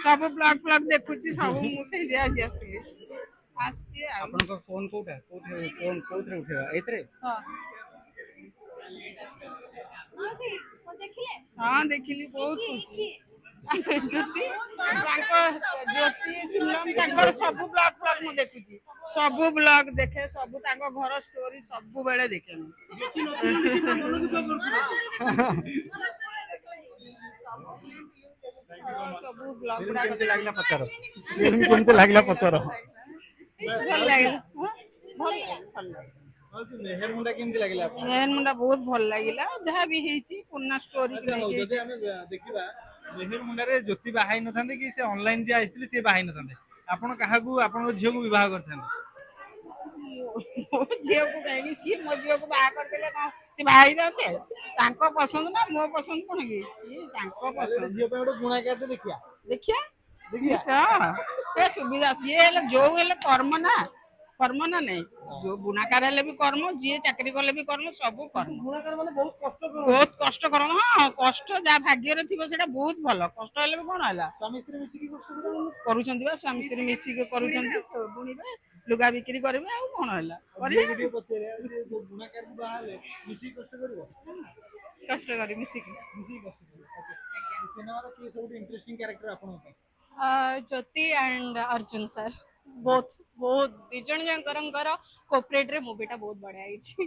सब ब्लॉग देखुची सब मुझे दिया आसली आसी आपन फोन कोठा कोठे फोन कोठे उठेवा एतरे हाँ देखिली बहुत खुशी ज्योति ज्योति सुनम सब ब्लॉग मु देखुची सब ब्लॉग देखे सब घर स्टोरी सब बेले देखे सब ब्लॉग केमते लागला पचारो फिल्म केमते लागला पचारो भल लगे भल मेहर मुंडा केमते लागला मेहर मुंडा बहुत भल लगिला जहाँ भी हेची पुन्ना स्टोरी जदि हम देखिबा मेहर मुंडा रे ज्योति बाहाई नथांदे कि से ऑनलाइन जे आइसथिले से बाहाई नथांदे आपण काहाकू आपण झियो को विवाह करथांदे झियो को कहेगी सी मो झियो को बाहा कर देले कौन से बाहाई दते तांको पसंद ना मो पसंद कोन की सी तांको पसंद झियो पे ओडो गुणा करते देखिया देखिया देखिया ए सुविधा सी हेले जो हेले कर्म ना नहीं जो बुनाकार हेले भी कर्म जी चाकरी कले भी कर्म सब कर्म बुणाकार माने बहुत कष्ट कर हाँ कष्ट जहाँ भाग्य रे थिबो सेटा बहुत भल कष्ट हेले भी कोन हला स्वामी स्त्री मिसिकी करूछंती बा स्वामी स्त्री मिसिके करूछंती बुनिबे लुगा बिक्री करबे आ कोन हला करिया वीडियो पछरे जो बुणाकार को बाहाले मिसिकी कष्ट करबो कष्ट करी मिसिके कष्ट करबो ओके सिनेमा रो के सब इंटरेस्टिंग कैरेक्टर आपण पे ज्योति एंड अर्जुन सर बोथ बहुत दिजण जंकर कोऑपरेट रे मूवीटा बहुत बढ़िया आइछि